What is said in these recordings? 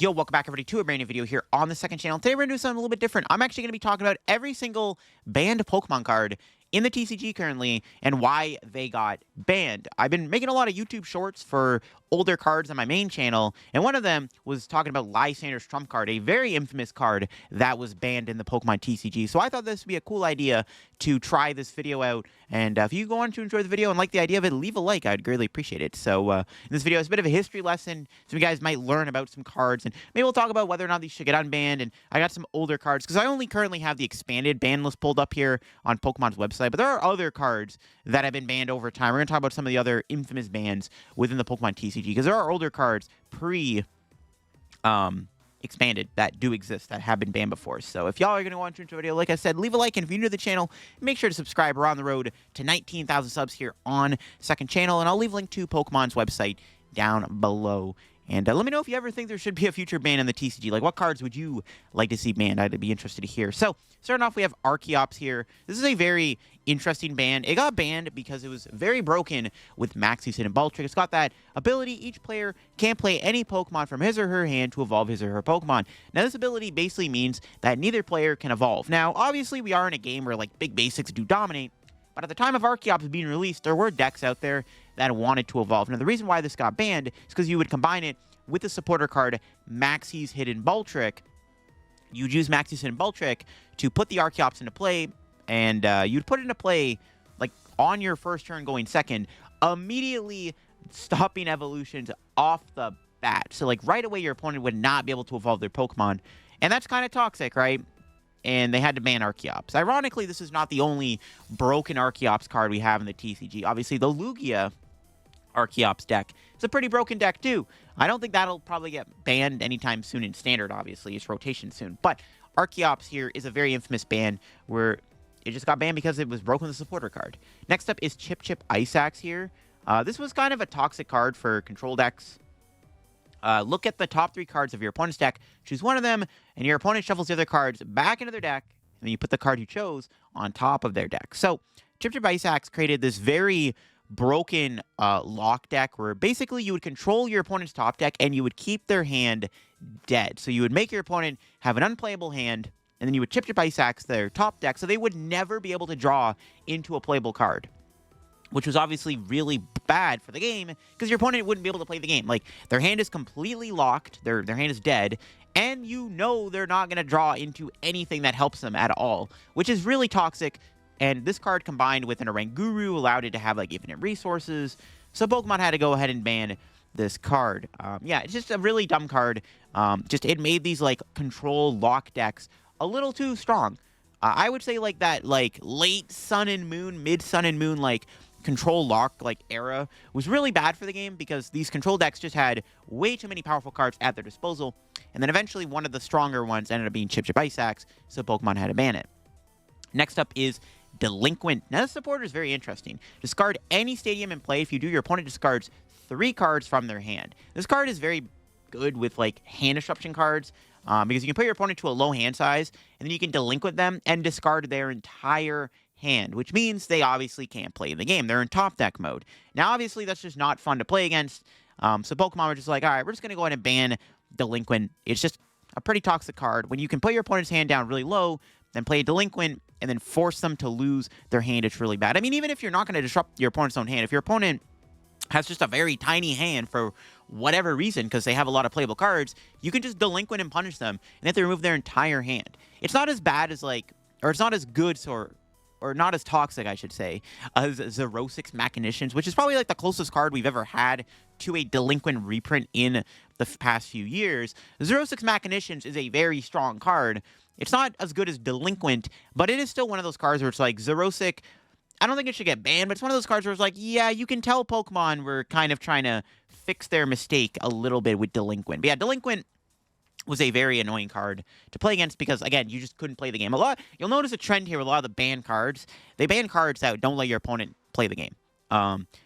Yo, welcome back everybody to a brand new video here on the second channel. Today we're going to do something a little bit different. I'm actually going to be talking about every single banned Pokemon card in the TCG currently and why they got banned. I've been making a lot of YouTube shorts for older cards on my main channel, and one of them was talking about Lysander's Trump card, a very infamous card that was banned in the Pokemon TCG. So I thought this would be a cool idea to try this video out, and if you go on to enjoy the video and like the idea of it, leave a like. I'd greatly appreciate it. So in this video, it's a bit of a history lesson. Some of you guys might learn about some cards, and maybe we'll talk about whether or not these should get unbanned. And I got some older cards, because I only currently have the expanded ban list pulled up here on Pokemon's website, but there are other cards that have been banned over time. We're going to talk about some of the other infamous bans within the Pokemon TCG, because there are older cards expanded that do exist that have been banned before. So if y'all are going to go on to the video, like I said, leave a like, and if you're new to the channel, make sure to subscribe. We're on the road to 19,000 subs here on second channel, and I'll leave a link to Pokemon's website down below. And let me know if you ever think there should be a future ban in the TCG. Like, what cards would you like to see banned? I'd be interested to hear. So, starting off, we have Archeops here. This is a very interesting ban. It got banned because it was very broken with Maxis and Ltic. It's got that ability, each player can play any Pokemon from his or her hand to evolve his or her Pokemon. Now, this ability basically means that neither player can evolve. Now, obviously, we are in a game where, like, big basics do dominate. But at the time of Archeops being released, there were decks out there that wanted to evolve. Now, the reason why this got banned is because you would combine it with the supporter card Maxis Hidden Ltic. You'd use Maxis Hidden Ltic to put the Archeops into play, and you'd put it into play like on your first turn going second, immediately stopping evolutions off the bat. So like right away, your opponent would not be able to evolve their Pokemon. And that's kind of toxic, right? And they had to ban Archeops. Ironically, this is not the only broken Archeops card we have in the TCG. Obviously, the Lugia Archeops deck is a pretty broken deck, too. I don't think that'll probably get banned anytime soon in Standard, obviously. It's rotation soon. But Archeops here is a very infamous ban where it just got banned because it was broken with the supporter card. Next up is Chip Ice Axe here. This was kind of a toxic card for control decks. Look at the top 3 cards of your opponent's deck, choose one of them, and your opponent shuffles the other cards back into their deck, and then you put the card you chose on top of their deck. So, Chip Ice Axe created this very broken lock deck where basically you would control your opponent's top deck and you would keep their hand dead. So you would make your opponent have an unplayable hand, and then you would Chip Ice Axe their top deck so they would never be able to draw into a playable card, which was obviously really bad for the game because your opponent wouldn't be able to play the game. Like, their hand is completely locked, their hand is dead, and you know they're not going to draw into anything that helps them at all, which is really toxic. And this card combined with an Orangru allowed it to have like infinite resources, so Pokemon had to go ahead and ban this card. Yeah, it's just a really dumb card. Just it made these like control lock decks a little too strong. I would say like that like late Sun and Moon, mid Sun and Moon like control lock like era was really bad for the game because these control decks just had way too many powerful cards at their disposal, and then eventually one of the stronger ones ended up being Chip Ice Axe, so Pokemon had to ban it. Next up is Delinquent. Now, this supporter is very interesting. Discard any stadium in play. If you do, your opponent discards 3 cards from their hand. This card is very good with like hand disruption cards because you can put your opponent to a low hand size, and then you can Delinquent them and discard their entire hand, which means they obviously can't play the game. They're in top deck mode. Now, obviously, that's just not fun to play against. So Pokemon were just like, all right, we're just going to go ahead and ban Delinquent. It's just a pretty toxic card. When you can put your opponent's hand down really low, then play a Delinquent, and then force them to lose their hand, it's really bad. I mean, even if you're not going to disrupt your opponent's own hand, if your opponent has just a very tiny hand for whatever reason, because they have a lot of playable cards, you can just Delinquent and punish them, and they have to remove their entire hand. It's not as bad as, like, or it's not as good, or not as toxic, I should say, as Hex Maniac, which is probably, like, the closest card we've ever had to a Delinquent reprint in the past few years. Hex Maniac is a very strong card. It's not as good as Delinquent, but it is still one of those cards where it's like, Xerosic, I don't think it should get banned, but it's one of those cards where it's like, yeah, you can tell Pokemon were kind of trying to fix their mistake a little bit with Delinquent. But yeah, Delinquent was a very annoying card to play against because, again, you just couldn't play the game. You'll notice a trend here with a lot of the banned cards. They ban cards that don't let your opponent play the game.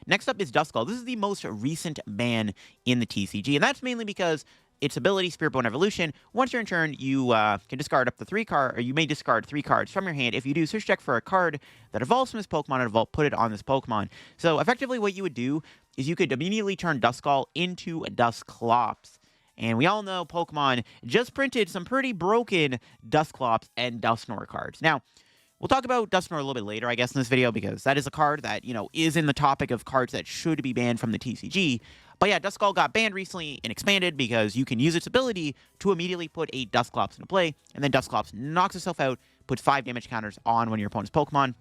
Next up is DUS Skull. This is the most recent ban in the TCG, and that's mainly because its ability, Spirit Bone Evolution, once you're in turn, you can discard up to 3 cards, or you may discard 3 cards from your hand. If you do, search deck for a card that evolves from this Pokemon and put it on this Pokemon. So effectively what you would do is you could immediately turn DUS Skull into a Dusclops. And we all know Pokemon just printed some pretty broken Dusclops and Dusknoir cards. Now, we'll talk about Dusknoir a little bit later, I guess, in this video, because that is a card that, is in the topic of cards that should be banned from the TCG. But yeah, Duskull got banned recently and expanded because you can use its ability to immediately put 8 Dusclops into play, and then Dusclops knocks itself out, puts 5 damage counters on one of your opponent's Pokemon.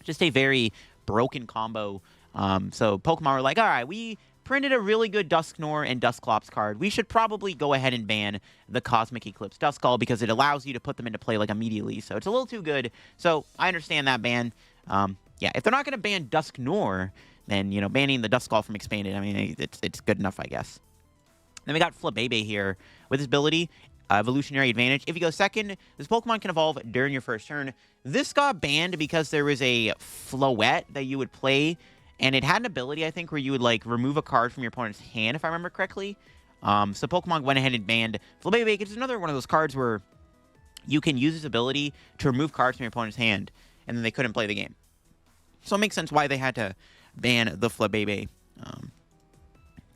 Just a very broken combo. So Pokemon were like, all right, we printed a really good Dusknoir and Dusclops card. We should probably go ahead and ban the Cosmic Eclipse Duskull because it allows you to put them into play like immediately. So it's a little too good. So I understand that ban. Yeah, if they're not going to ban Dusknoir, then, banning the Duskull from expanded, I mean, it's good enough, I guess. Then we got Flabebe here with his ability, Evolutionary Advantage. If you go second, this Pokemon can evolve during your first turn. This got banned because there was a Floette that you would play, and it had an ability, I think, where you would, remove a card from your opponent's hand, if I remember correctly. So Pokemon went ahead and banned Flabebe. It's another one of those cards where you can use this ability to remove cards from your opponent's hand, and then they couldn't play the game. So it makes sense why they had to ban the Flabebe.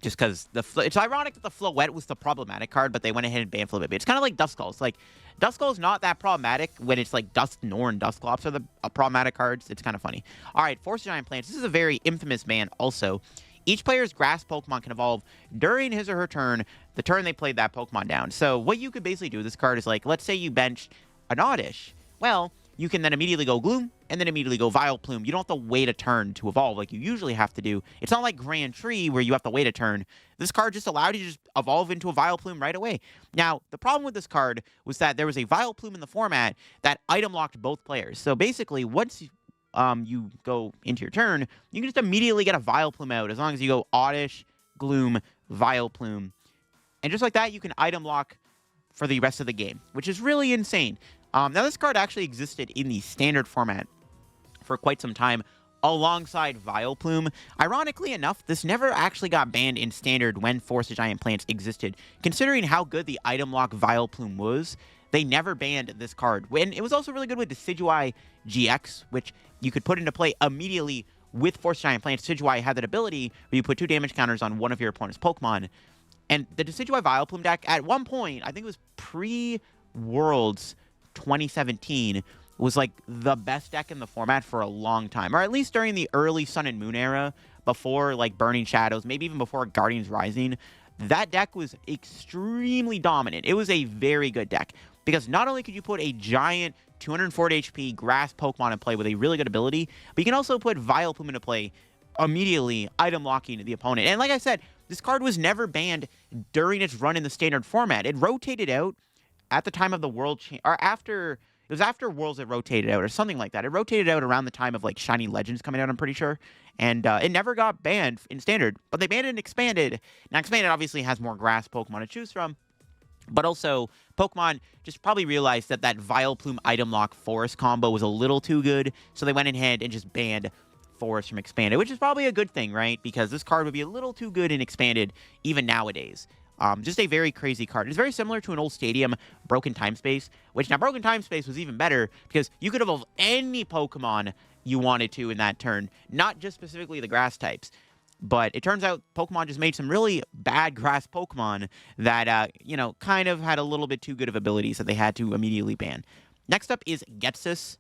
Just because it's ironic that the Floette was the problematic card, but they went ahead and banned Flabebe. It's kind of like Duskull. It's like Duskull's not that problematic when it's like Dusknoir and Dusclops are the problematic cards. It's kind of funny. All right, Force Giant Plants. This is a very infamous ban also. Each player's grass Pokemon can evolve during his or her turn, the turn they played that Pokemon down. So what you could basically do with this card is let's say you bench an Oddish. Well, you can then immediately go Gloom, and then immediately go Vileplume. You don't have to wait a turn to evolve like you usually have to do. It's not like Grand Tree where you have to wait a turn. This card just allowed you to just evolve into a Vileplume right away. Now, the problem with this card was that there was a Vileplume in the format that item locked both players. So basically, once you go into your turn, you can just immediately get a Vileplume out as long as you go Oddish, Gloom, Vileplume. And just like that, you can item lock for the rest of the game, which is really insane. Now, this card actually existed in the standard format for quite some time alongside Vileplume. Ironically enough, this never actually got banned in standard when Force Giant Plants existed. Considering how good the item lock Vileplume was, they never banned this card. And it was also really good with Decidueye GX, which you could put into play immediately with Force Giant Plants. Decidueye had that ability where you put 2 damage counters on one of your opponent's Pokemon. And the Decidueye Vileplume deck, at one point, I think it was pre-Worlds 2017, was the best deck in the format for a long time, or at least during the early Sun and Moon era, before Burning Shadows, maybe even before Guardians Rising. That deck was extremely dominant. It was a very good deck because not only could you put a giant 240 HP grass Pokemon in play with a really good ability, but you can also put Vileplume into play immediately, item locking the opponent. And like I said, this card was never banned during its run in the standard format. It rotated out at the time of the World or after, it was after Worlds it rotated out or something like that. It rotated out around the time of Shiny Legends coming out, I'm pretty sure. And it never got banned in standard, but they banned it and expanded. Now, expanded obviously has more grass Pokemon to choose from, but also Pokemon just probably realized that that Vileplume item lock Forest combo was a little too good, so they went ahead and just banned Forest from expanded, which is probably a good thing, right? Because this card would be a little too good in expanded even nowadays. Just a very crazy card. It's very similar to an old Stadium Broken Time Space, which now Broken Time Space was even better because you could evolve any Pokemon you wanted to in that turn, not just specifically the grass types. But it turns out Pokemon just made some really bad grass Pokemon that, kind of had a little bit too good of abilities that they had to immediately ban. Next up is Getsis.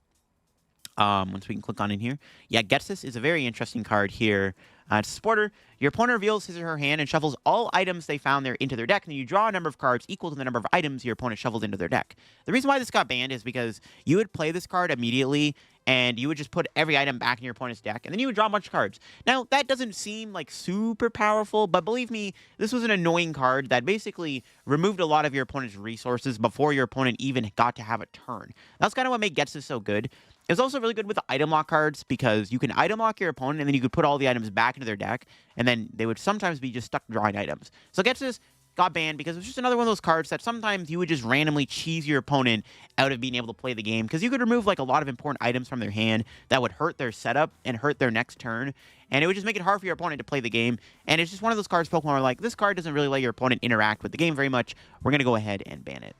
Once we can click on in here. Yeah, Getsis is a very interesting card here. It's a supporter. Your opponent reveals his or her hand and shuffles all items they found there into their deck, and then you draw a number of cards equal to the number of items your opponent shuffled into their deck. The reason why this got banned is because you would play this card immediately, and you would just put every item back in your opponent's deck, and then you would draw a bunch of cards. Now, that doesn't seem super powerful, but believe me, this was an annoying card that basically removed a lot of your opponent's resources before your opponent even got to have a turn. That's kind of what made Getsis so good. It was also really good with the item lock cards because you can item lock your opponent and then you could put all the items back into their deck, and then they would sometimes be just stuck drawing items. So Getsis got banned because it was just another one of those cards that sometimes you would just randomly cheese your opponent out of being able to play the game because you could remove a lot of important items from their hand that would hurt their setup and hurt their next turn, and it would just make it hard for your opponent to play the game. And it's just one of those cards Pokemon are like, this card doesn't really let your opponent interact with the game very much. We're going to go ahead and ban it.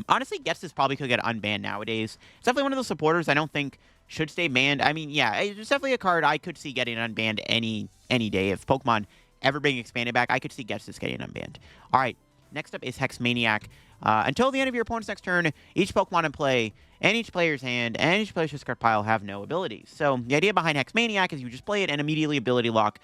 Honestly, Getsis probably could get unbanned nowadays. It's definitely one of those supporters I don't think should stay banned. I mean, yeah, it's definitely a card I could see getting unbanned any day if Pokemon ever being expanded back, I could see Getsus getting unbanned. All right, next up is Hex Maniac. Until the end of your opponent's next turn, each Pokemon in play, and each player's hand, and each player's discard pile have no abilities. So the idea behind Hex Maniac is you just play it and immediately ability lock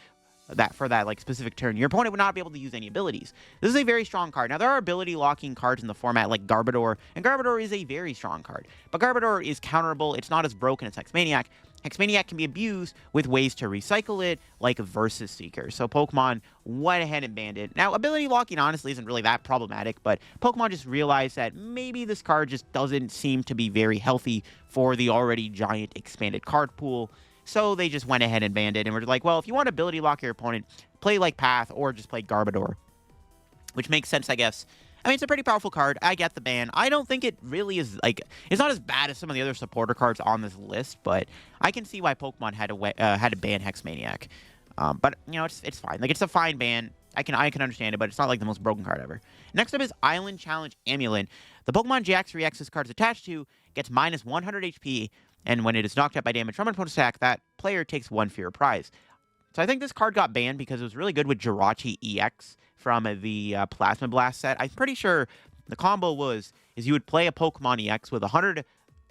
for that like specific turn. Your opponent would not be able to use any abilities. This is a very strong card. Now, there are ability locking cards in the format like Garbodor, and Garbodor is a very strong card. But Garbodor is counterable. It's not as broken as Hex Maniac. Hex Maniac can be abused with ways to recycle it, like Versus Seeker. So Pokemon went ahead and banned it. Now, ability locking honestly isn't really that problematic, but Pokemon just realized that maybe this card just doesn't seem to be very healthy for the already giant expanded card pool. So they just went ahead and banned it, and we're like, well, if you want to ability lock your opponent, play like Path or just play Garbodor, which makes sense, I guess. I mean, it's a pretty powerful card. I get the ban. I don't think it really is, like, it's not as bad as some of the other supporter cards on this list, but I can see why Pokemon had to ban Hex Maniac. But, you know, it's fine. Like, it's a fine ban. I can understand it, but it's not like the most broken card ever. Next up is Island Challenge Amulet. The Pokemon GX reacts this card is attached to gets minus 100 HP, and when it is knocked out by damage from an opponent's attack, that player takes one fewer prize. So I think this card got banned because it was really good with Jirachi EX from the Plasma Blast set. I'm pretty sure the combo is you would play a Pokemon EX with 100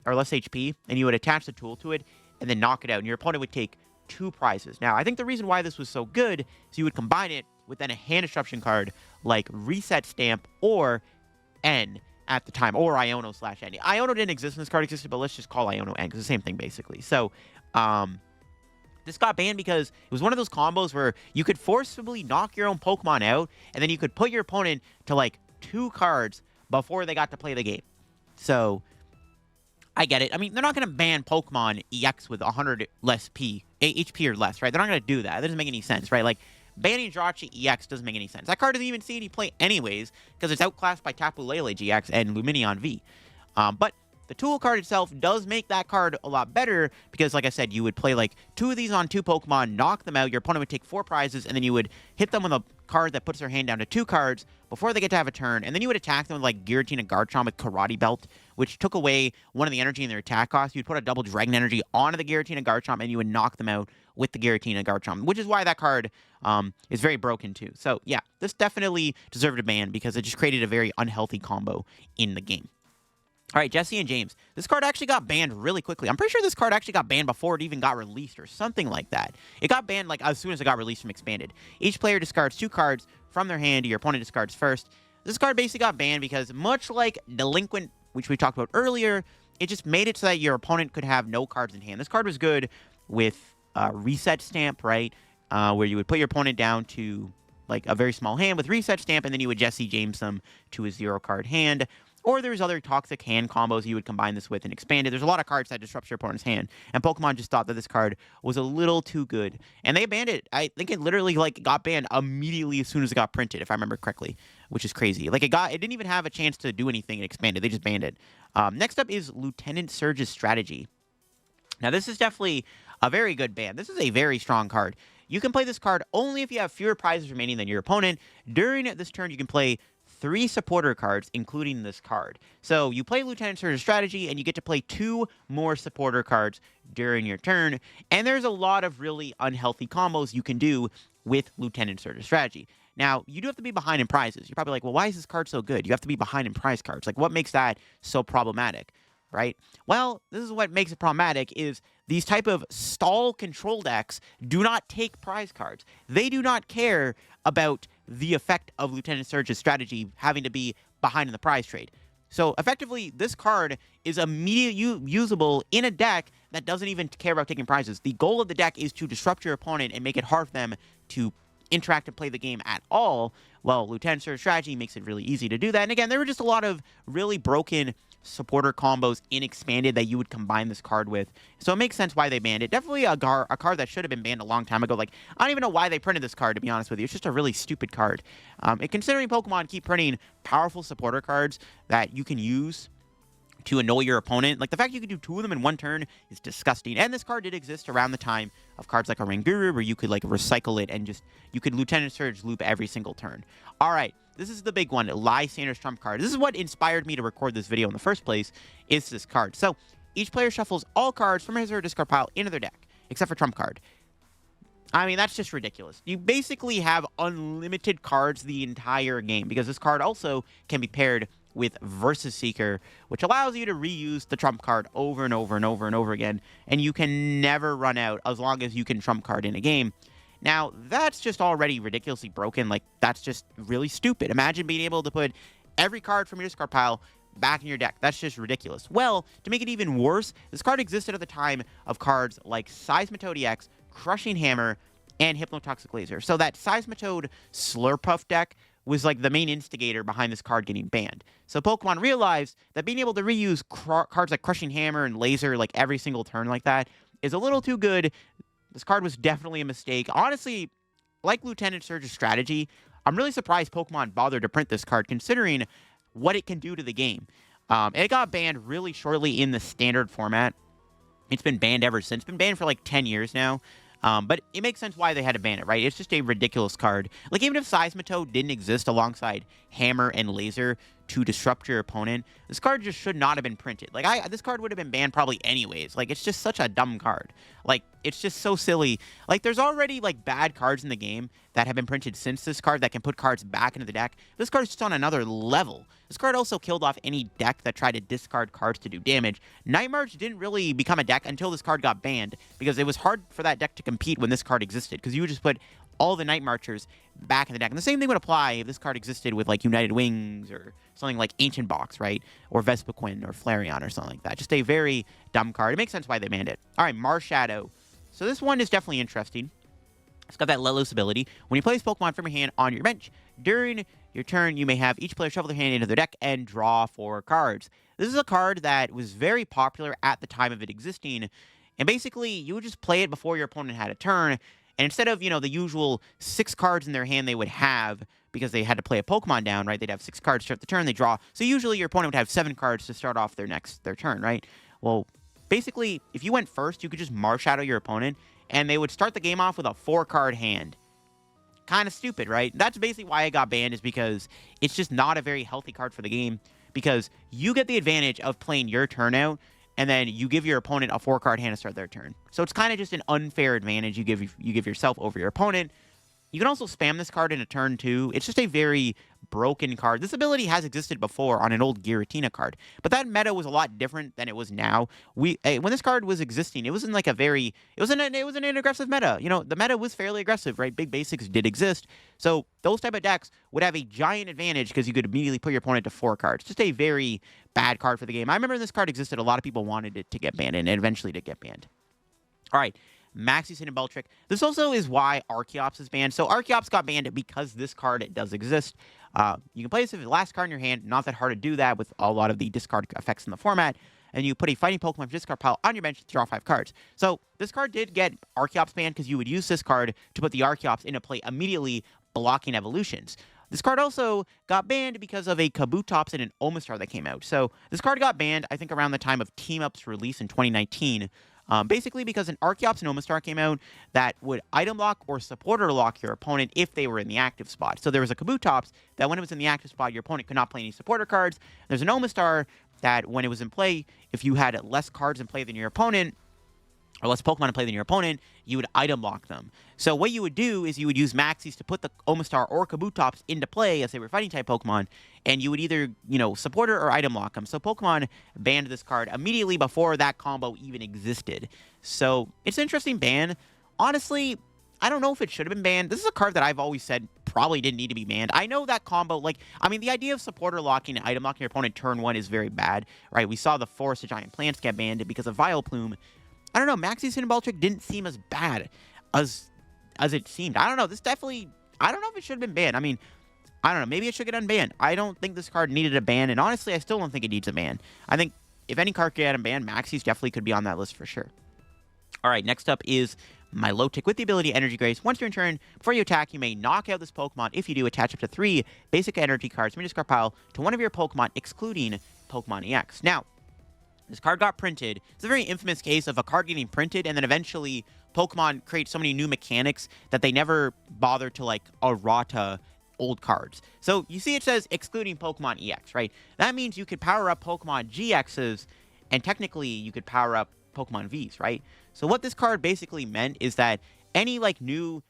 or less HP, and you would attach the tool to it, and then knock it out, and your opponent would take 2 prizes. Now, I think the reason why this was so good is you would combine it with then a hand disruption card like Reset Stamp or N at the time, or Iono/N. Iono didn't exist when this card existed, but let's just call Iono N, because it's the same thing, basically. So, this got banned because it was one of those combos where you could forcibly knock your own Pokemon out, and then you could put your opponent to, like, 2 cards before they got to play the game. So, I get it. I mean, they're not going to ban Pokemon EX with 100 less HP or less, right? They're not going to do that. That doesn't make any sense, right? Like, banning Jirachi EX doesn't make any sense. That card doesn't even see any play anyways, because it's outclassed by Tapu Lele GX and Lumineon V. But the tool card itself does make that card a lot better, because, like I said, you would play, like, 2 of these on 2 Pokemon, knock them out, your opponent would take 4 prizes, and then you would hit them with a card that puts their hand down to 2 cards before they get to have a turn, and then you would attack them with, like, Giratina Garchomp with Karate Belt, which took away one of the energy in their attack cost. You'd put a double Dragon Energy onto the Giratina Garchomp, and you would knock them out with the Giratina Garchomp, which is why that card is very broken, too. So, yeah, this definitely deserved a ban, because it just created a very unhealthy combo in the game. All right, Jesse and James. This card actually got banned really quickly. I'm pretty sure this card actually got banned before it even got released or something like that. It got banned like as soon as it got released from Expanded. Each player discards 2 cards from their hand. Your opponent discards first. This card basically got banned because, much like Delinquent, which we talked about earlier, it just made it so that your opponent could have no cards in hand. This card was good with Reset Stamp, right? Where you would put your opponent down to like a very small hand with Reset Stamp, and then you would Jesse James them to a 0-card hand. Or there's other toxic hand combos you would combine this with and expand it. There's a lot of cards that disrupt your opponent's hand, and Pokemon just thought that this card was a little too good, and they banned it. I think it literally like got banned immediately as soon as it got printed, if I remember correctly, which is crazy. Like it didn't even have a chance to do anything and expand it. They just banned it. Next up is Lieutenant Serge's Strategy. Now this is definitely a very good ban. This is a very strong card. You can play this card only if you have fewer prizes remaining than your opponent. During this turn, you can play 3 supporter cards, including this card. So you play Lieutenant Serge's Strategy, and you get to play 2 more supporter cards during your turn. And there's a lot of really unhealthy combos you can do with Lieutenant Serge's Strategy. Now, you do have to be behind in prizes. You're probably like, well, why is this card so good? You have to be behind in prize cards. Like, what makes that so problematic, right? Well, this is what makes it problematic is these type of stall control decks do not take prize cards. They do not care about the effect of Lieutenant Serge's Strategy having to be behind in the prize trade. So effectively, this card is immediately usable in a deck that doesn't even care about taking prizes. The goal of the deck is to disrupt your opponent and make it hard for them to interact and play the game at all. Well, Lieutenant Serge's Strategy makes it really easy to do that. And again, there were just a lot of really broken supporter combos in Expanded that you would combine this card with. So it makes sense why they banned it. Definitely a card that should have been banned a long time ago. Like, I don't even know why they printed this card, to be honest with you. It's just a really stupid card. And considering Pokemon keep printing powerful supporter cards that you can use to annoy your opponent, like the fact you can do 2 of them in 1 turn is disgusting. And this card did exist around the time of cards like Orangru, where you could like recycle it and you could Lieutenant Surge loop every single turn. All right. This is the big one, Lysander's Trump card. This is what inspired me to record this video in the first place, is this card. So, each player shuffles all cards from his or her discard pile into their deck, except for Trump card. I mean, that's just ridiculous. You basically have unlimited cards the entire game, because this card also can be paired with Versus Seeker, which allows you to reuse the trump card over and over and over and over again, and you can never run out as long as you can trump card in a game. Now, that's just already ridiculously broken. Like, that's just really stupid. Imagine being able to put every card from your discard pile back in your deck. That's just ridiculous. Well, to make it even worse, this card existed at the time of cards like Seismitoad EX, Crushing Hammer, and Hypnotoxic Laser. So that Seismitoad Slurpuff deck was like the main instigator behind this card getting banned. So Pokemon realized that being able to reuse cards like Crushing Hammer and Laser like every single turn like that is a little too good. This card was definitely a mistake. Honestly, like Lieutenant Surge's strategy, I'm really surprised Pokemon bothered to print this card considering what it can do to the game. It got banned really shortly in the standard format. It's been banned ever since. It's been banned for like 10 years now. But it makes sense why they had to ban it, right? It's just a ridiculous card. Like, even if Seismitoad didn't exist alongside Hammer and Laser to disrupt your opponent, this card just should not have been printed. Like, this card would have been banned probably anyways. Like, it's just such a dumb card. Like, it's just so silly. Like, there's already, like, bad cards in the game that have been printed since this card that can put cards back into the deck. This card is just on another level. This card also killed off any deck that tried to discard cards to do damage. Night March didn't really become a deck until this card got banned, because it was hard for that deck to compete when this card existed, because you would just put all the Night Marchers back in the deck. And the same thing would apply if this card existed with, like, United Wings or something like Ancient Box, right? Or Vespiquen or Flareon or something like that. Just a very dumb card. It makes sense why they banned it. All right, Marshadow. So this one is definitely interesting. It's got that Let Loose ability. When you place Pokemon from your hand on your bench, during your turn, you may have each player shuffle their hand into their deck and draw 4 cards. This is a card that was very popular at the time of it existing. And basically, you would just play it before your opponent had a turn. And instead of, the usual 6 cards in their hand they would have because they had to play a Pokemon down, right? They'd have 6 cards to start the turn, they draw. So usually your opponent would have 7 cards to start off their turn, right? Well, basically, if you went first, you could just Marshadow your opponent, and they would start the game off with a 4-card hand. Kind of stupid, right? That's basically why it got banned, is because it's just not a very healthy card for the game, because you get the advantage of playing your turn out, and then you give your opponent a 4-card hand to start their turn. So it's kind of just an unfair advantage you give yourself over your opponent. You can also spam this card in a turn, too. It's just a very broken card. This ability has existed before on an old Giratina card, but that meta was a lot different than it was now. When this card was existing, it wasn't like it wasn't an aggressive meta. The meta was fairly aggressive, right? Big basics did exist, so those type of decks would have a giant advantage because you could immediately put your opponent to 4 cards. Just a very bad card for the game. I remember this card existed. A lot of people wanted it to get banned, and it eventually did get banned. All right. Maxis Hidden Ball Trick. This also is why Archeops is banned. So Archeops got banned because this card does exist. You can play this as the last card in your hand. Not that hard to do that with a lot of the discard effects in the format. And you put a fighting Pokemon discard pile on your bench to draw 5 cards. So this card did get Archeops banned because you would use this card to put the Archeops into play immediately, blocking evolutions. This card also got banned because of a Kabutops and an Omastar that came out. So this card got banned, I think, around the time of Team Up's release in 2019. Basically because an Archeops and Omastar came out that would item lock or supporter lock your opponent if they were in the active spot. So there was a Kabutops that when it was in the active spot, your opponent could not play any supporter cards. There's an Omastar that when it was in play, if you had less cards in play than your opponent, or less Pokemon in play than your opponent, you would item lock them. So what you would do is you would use Maxis to put the Omastar or Kabutops into play as they were fighting type Pokemon, and you would either, supporter or item lock them. So Pokemon banned this card immediately before that combo even existed. So it's an interesting ban. Honestly, I don't know if it should have been banned. This is a card that I've always said probably didn't need to be banned. I know that combo, the idea of supporter locking and item locking your opponent turn 1 is very bad, right? We saw the Forest of Giant Plants get banned because of Vileplume. I don't know, Maxis Hidden Ball Trick didn't seem as bad as it seemed. I don't know, I don't know if it should have been banned. I mean, I don't know, maybe it should get unbanned. I don't think this card needed a ban, and honestly, I still don't think it needs a ban. I think if any card could get unbanned, Maxis definitely could be on that list for sure. All right, next up is my Ltic with the ability Energy Grace. Once you're in turn, before you attack, you may knock out this Pokemon. If you do, attach up to 3 basic energy cards from your discard pile to one of your Pokemon, excluding Pokemon EX. Now, this card got printed. It's a very infamous case of a card getting printed, and then eventually Pokemon create so many new mechanics that they never bother to, errata old cards. So you see it says excluding Pokemon EX, right? That means you could power up Pokemon GXs, and technically you could power up Pokemon Vs, right? So what this card basically meant is that any like new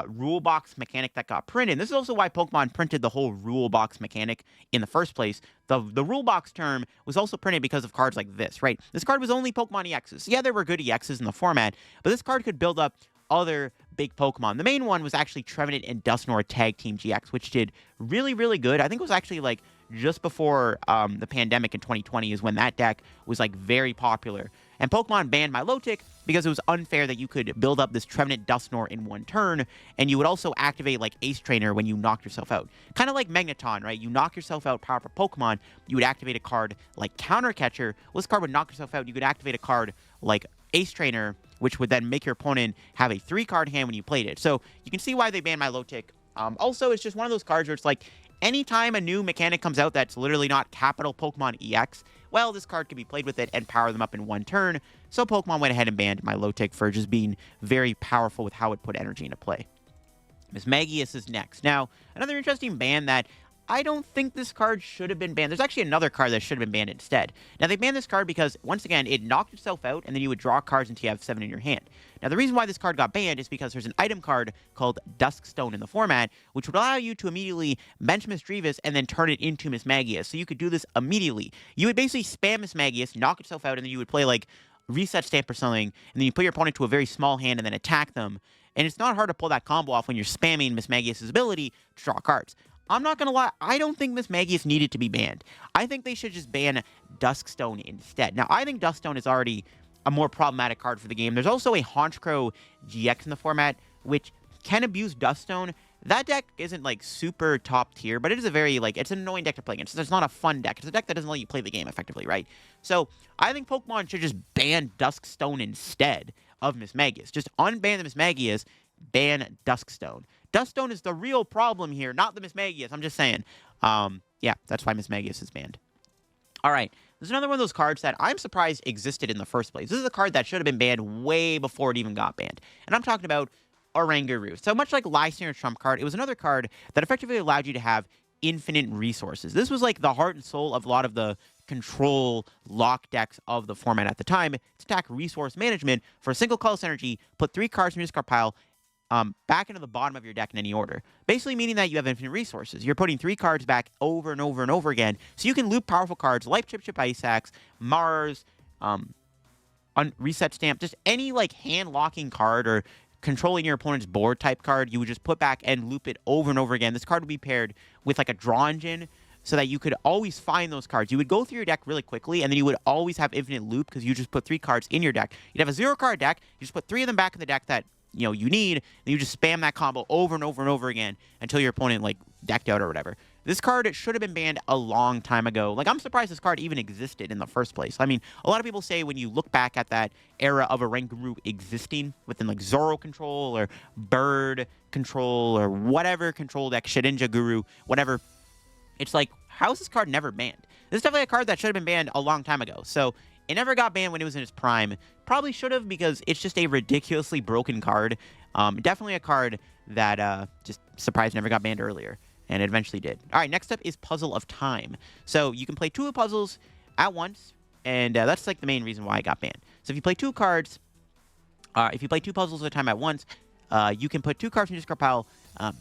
rule box mechanic that got printed. This is also why Pokemon printed the whole rule box mechanic in the first place. The rule box term was also printed because of cards like this, right? This card was only Pokemon EXs. Yeah, there were good EXs in the format, but this card could build up other big Pokemon. The main one was actually Trevenant and Dusknoir Tag Team GX, which did really, really good. I think it was actually like just before the pandemic in 2020 is when that deck was like very popular. And Pokemon banned Ltic because it was unfair that you could build up this Trevenant Dusknoir in one turn, and you would also activate like Ace Trainer when you knocked yourself out. Kind of like Magneton, right? You knock yourself out, power up a Pokemon, you would activate a card like Counter Catcher. Well, this card would knock yourself out. You could activate a card like Ace Trainer, which would then make your opponent have a 3-card hand when you played it. So you can see why they banned Ltic. Also, it's just one of those cards where it's like, anytime a new mechanic comes out that's literally not capital Pokemon EX, well, this card can be played with it and power them up in one turn. So Pokemon went ahead and banned Ltic for just being very powerful with how it put energy into play. Mismagius is next. Now, another interesting ban that I don't think this card should have been banned. There's actually another card that should have been banned instead. Now, they banned this card because, once again, it knocked itself out, and then you would draw cards until you have 7 in your hand. Now, the reason why this card got banned is because there's an item card called Duskstone in the format, which would allow you to immediately bench Misdreavus and then turn it into Mismagius. So you could do this immediately. You would basically spam Mismagius, knock itself out, and then you would play, like, Reset Stamp or something, and then you put your opponent to a very small hand and then attack them. And it's not hard to pull that combo off when you're spamming Mismagius' ability to draw cards. I'm not going to lie, I don't think Mismagius needed to be banned. I think they should just ban Duskstone instead. Now, I think Duskstone is already a more problematic card for the game. There's also a Honchkrow GX in the format, which can abuse Duskstone. That deck isn't, like, super top tier, but it is a very, like, it's an annoying deck to play against. It's not a fun deck. It's a deck that doesn't let you play the game effectively, right? So, I think Pokemon should just ban Duskstone instead of Mismagius. Just unban the Mismagius, ban Duskstone. Duskstone is the real problem here, not the Mismagius. I'm just saying. Yeah, that's why Mismagius is banned. All right, there's another one of those cards that I'm surprised existed in the first place. This is a card that should have been banned way before it even got banned. And I'm talking about Orangru. So much like Lysander's Trump card, it was another card that effectively allowed you to have infinite resources. This was like the heart and soul of a lot of the control lock decks of the format at the time. It's attack resource management for a single colorless energy, put 3 cards from your discard pile back into the bottom of your deck in any order. Basically meaning that you have infinite resources. You're putting 3 cards back over and over and over again, so you can loop powerful cards like Chip Chip Ice Axe, Mars, Reset Stamp, just any like hand-locking card or controlling your opponent's board type card, you would just put back and loop it over and over again. This card would be paired with like a draw engine so that you could always find those cards. You would go through your deck really quickly, and then you would always have infinite loop because you just put 3 cards in your deck. You'd have a 0-card deck, you just put 3 of them back in the deck that you need, and you just spam that combo over and over and over again until your opponent, like, decked out or whatever. This card, it should have been banned a long time ago. Like, I'm surprised this card even existed in the first place. I mean, a lot of people say when you look back at that era of Orangru existing within, like, Zoro control or Bird control or whatever control deck, Shedinja Guru, whatever, it's like, how is this card never banned? This is definitely a card that should have been banned a long time ago. So, it never got banned when it was in its prime. Probably should have because it's just a ridiculously broken card. Definitely a card that just surprised never got banned earlier. And it eventually did. All right, next up is Puzzle of Time. So you can play 2 puzzles at once. And that's like the main reason why it got banned. So if you play 2 cards, if you play 2 puzzles at a time at once, you can put 2 cards from your discard pile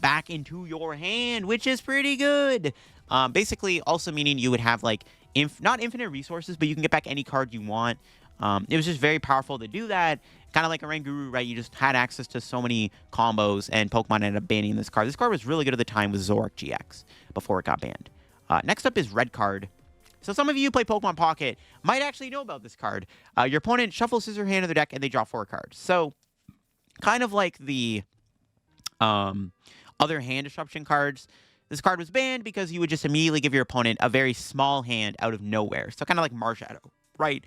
back into your hand, which is pretty good. Basically, also meaning you would have like not infinite resources, but you can get back any card you want. It was just very powerful to do that. Kind of like Orangru, right? You just had access to so many combos, and Pokemon ended up banning this card. This card was really good at the time with Zoroark GX before it got banned. Next up is Red Card. So some of you who play Pokemon Pocket might actually know about this card. Your opponent shuffles his or her hand in their deck, and they draw 4 cards. So kind of like the other hand disruption cards, this card was banned because you would just immediately give your opponent a very small hand out of nowhere. So kind of like Marshadow, right?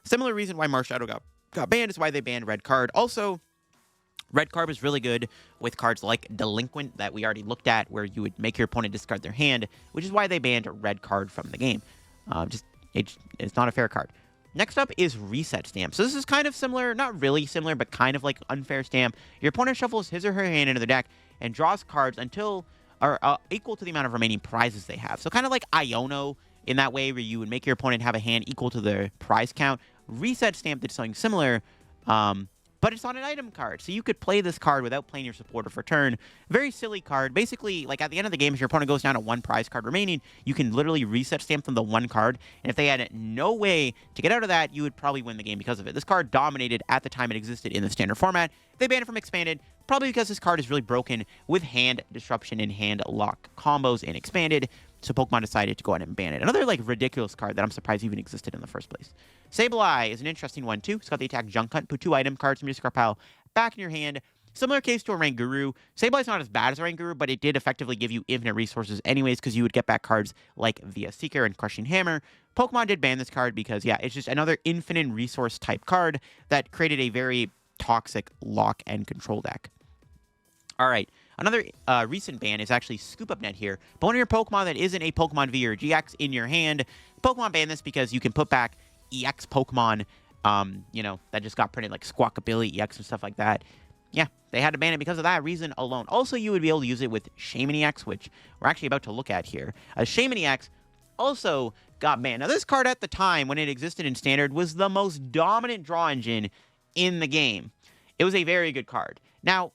Similar reason why Marshadow got banned is why they banned Red Card. Also, Red Card was really good with cards like Delinquent that we already looked at, where you would make your opponent discard their hand, which is why they banned Red Card from the game. It's not a fair card. Next up is Reset Stamp. So this is kind of similar, not really similar, but kind of like Unfair Stamp. Your opponent shuffles his or her hand into their deck and draws cards until are equal to the amount of remaining prizes they have. So kind of like Iono in that way, where you would make your opponent have a hand equal to their prize count. Reset Stamp did something similar, but but it's on an item card. So you could play this card without playing your supporter for turn. Very silly card. Basically, like at the end of the game, if your opponent goes down to 1 prize card remaining, you can literally reset stamp them the 1 card. And if they had no way to get out of that, you would probably win the game because of it. This card dominated at the time it existed in the standard format. They banned it from expanded, probably because this card is really broken with hand disruption and hand lock combos in expanded. So Pokemon decided to go ahead and ban it. Another like ridiculous card that I'm surprised even existed in the first place. Sableye is an interesting one too. It's got the attack Junk Hunt. Put 2 item cards from your discard pile back in your hand. Similar case to Orangru. Sableye's not as bad as Orangru, but it did effectively give you infinite resources anyways because you would get back cards like VS Seeker and Crushing Hammer. Pokemon did ban this card because, yeah, it's just another infinite resource type card that created a very toxic lock and control deck. All right, another recent ban is actually Scoop Up Net here. But one of your Pokemon that isn't a Pokemon V or GX in your hand, Pokemon banned this because you can put back EX Pokemon, you know, that just got printed like Squawkabilly EX and stuff like that. Yeah, they had to ban it because of that reason alone. Also, you would be able to use it with Shama X, which we're actually about to look at here. Shama X also got banned. Now, this card at the time, when it existed in Standard, was the most dominant draw engine in the game. It was a very good card. Now,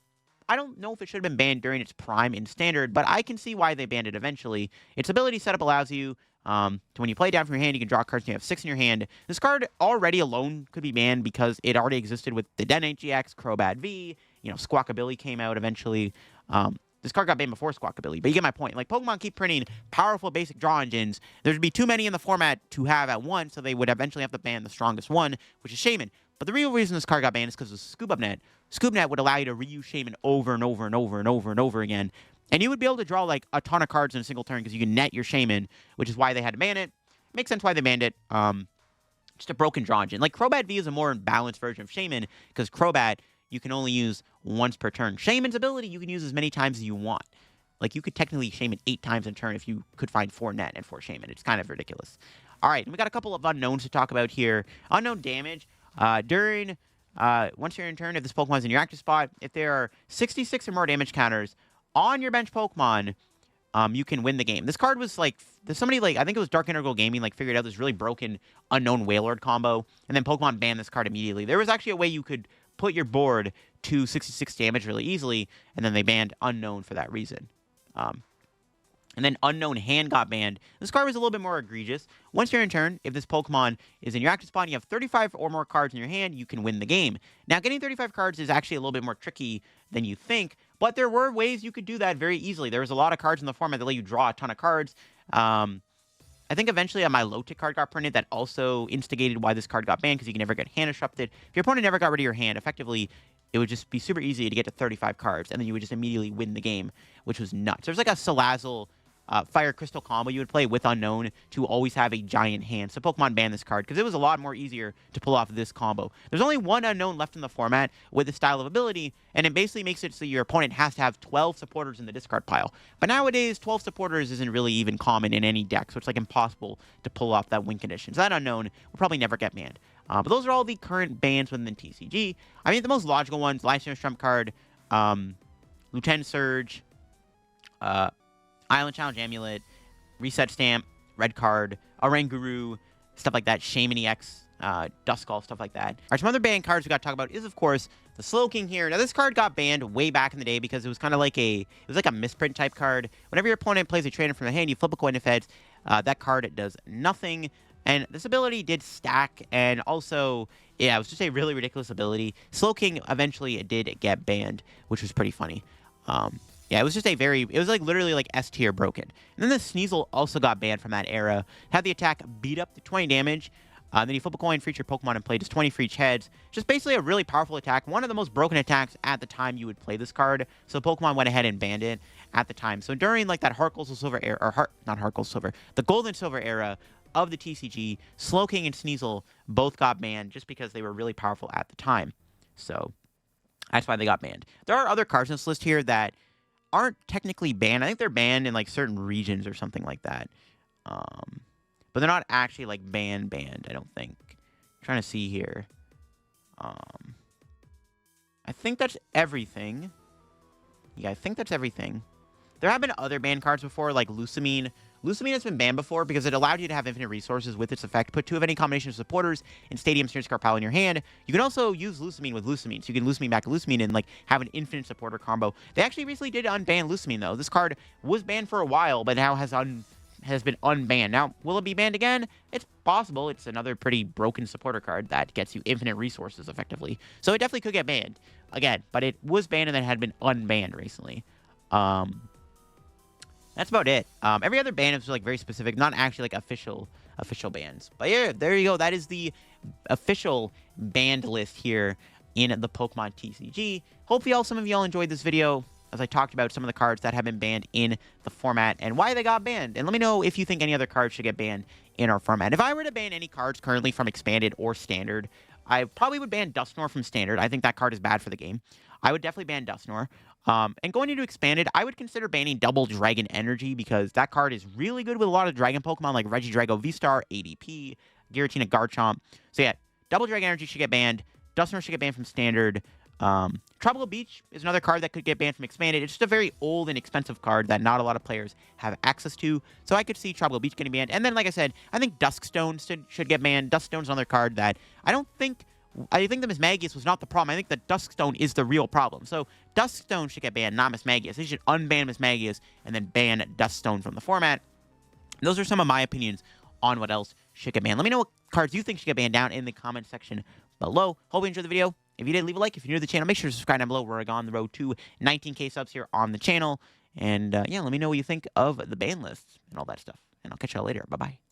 I don't know if it should have been banned during its prime in Standard, but I can see why they banned it eventually. Its ability setup allows you to, when you play it down from your hand, you can draw cards and you have 6 in your hand. This card already alone could be banned because it already existed with the Den GX, Crobat V, you know, Squawkabilly came out eventually. This card got banned before Squawkabilly, but you get my point. Like, Pokemon keep printing powerful basic draw engines. There'd be too many in the format to have at once, so they would eventually have to ban the strongest one, which is Shaman. But the real reason this card got banned is because of Scoop Up Net. Scoop Net would allow you to reuse Shaman over and over and over and over and over again. And you would be able to draw, like, a ton of cards in a single turn because you can net your Shaman, which is why they had to ban it. Makes sense why they banned it. Just a broken draw engine. Like, Crobat V is a more balanced version of Shaman because Crobat you can only use once per turn. Shaman's ability you can use as many times as you want. Like, you could technically Shaman 8 times in turn if you could find 4 net and 4 Shaman. It's kind of ridiculous. All right, and we got a couple of unknowns to talk about here. Unknown damage. Once you're in turn, if this Pokemon's in your active spot, if there are 66 or more damage counters on your bench Pokemon, you can win the game. This card was like, somebody like, I think it was Dark Integral Gaming, like figured out this really broken unknown Wailord combo, and then Pokemon banned this card immediately. There was actually a way you could put your board to 66 damage really easily, and then they banned unknown for that reason. And then Unknown Hand got banned. This card was a little bit more egregious. Once you're in turn, if this Pokemon is in your active spot and you have 35 or more cards in your hand, you can win the game. Now, getting 35 cards is actually a little bit more tricky than you think, but there were ways you could do that very easily. There was a lot of cards in the format that let you draw a ton of cards. I think eventually my Ltic card got printed that also instigated why this card got banned because you can never get hand disrupted. If your opponent never got rid of your hand, effectively, it would just be super easy to get to 35 cards, and then you would just immediately win the game, which was nuts. There's like a Salazzle Fire Crystal combo you would play with Unknown to always have a giant hand. So Pokemon banned this card because it was a lot more easier to pull off this combo. There's only one Unknown left in the format with this style of ability, and it basically makes it so your opponent has to have 12 supporters in the discard pile. But nowadays, 12 supporters isn't really even common in any deck, so it's like impossible to pull off that win condition. So that Unknown will probably never get banned. But those are all the current bans within the TCG. I mean, the most logical ones, Lifestream's Trump card, Lieutenant Serge, Island Challenge Amulet, Reset Stamp, Red Card, Orangru, stuff like that, Shama X, DUS Skull, stuff like that. All right, some other banned cards we got to talk about is, of course, the Slowking here. Now, this card got banned way back in the day because it was kind of like a misprint type card. Whenever your opponent plays a trainer from the hand, you flip a coin to feds. That card does nothing. And this ability did stack, and also, yeah, it was just a really ridiculous ability. Slowking eventually did get banned, which was pretty funny. Yeah, it was just it was like literally like S tier broken. And then the Sneasel also got banned from that era. Had the attack beat up to 20 damage. Then you flip a coin for each your Pokemon and play just 20 for each heads. Just basically a really powerful attack. One of the most broken attacks at the time you would play this card. So Pokemon went ahead and banned it at the time. So during like that Heart Gold Silver era, or not Heart Gold Silver, the Gold and Silver era of the TCG, Slowking and Sneasel both got banned just because they were really powerful at the time. So that's why they got banned. There are other cards in this list here that aren't technically banned. I think they're banned in like certain regions or something like that. But they're not actually like banned, I don't think. I'm trying to see here. I think that's everything. Yeah, I think that's everything. There have been other banned cards before, like Lucine Lucine has been banned before because it allowed you to have infinite resources with its effect. Put 2 of any combination of supporters in Stadium Series card pile in your hand. You can also use Lucine with Lucine, so you can Lucine back Lucine and like have an infinite supporter combo. They actually recently did unban Lucine though. This card was banned for a while, but now has been unbanned. Now, will it be banned again? It's possible. It's another pretty broken supporter card that gets you infinite resources effectively. So it definitely could get banned again, but it was banned and then had been unbanned recently. That's about it. Every other ban is like very specific, not actually like official bans. But yeah, there you go. That is the official banned list here in the Pokemon TCG. Hopefully some of y'all enjoyed this video as I talked about some of the cards that have been banned in the format and why they got banned. And let me know if you think any other cards should get banned in our format. If I were to ban any cards currently from Expanded or Standard, I probably would ban Dusknoir from Standard. I think that card is bad for the game. I would definitely ban Dusknoir. And going into Expanded, I would consider banning Double Dragon Energy because that card is really good with a lot of Dragon Pokemon like Regidrago V-Star, ADP, Giratina, Garchomp. So yeah, Double Dragon Energy should get banned. Dusknoir should get banned from Standard. Tropical Beach is another card that could get banned from Expanded. It's just a very old and expensive card that not a lot of players have access to. So I could see Tropical Beach getting banned. And then, like I said, I think Duskstone should get banned. Duskstone's another card that I think the Miss Magus was not the problem. I think the Duskstone is the real problem. So Duskstone should get banned, not Miss Magus. They should unban Miss Magus and then ban Duskstone from the format. And those are some of my opinions on what else should get banned. Let me know what cards you think should get banned down in the comment section below. Hope you enjoyed the video. If you did, leave a like. If you're new to the channel, make sure to subscribe down below. We're on the road to 19K subs here on the channel. And yeah, let me know what you think of the ban lists and all that stuff. And I'll catch y'all later. Bye-bye.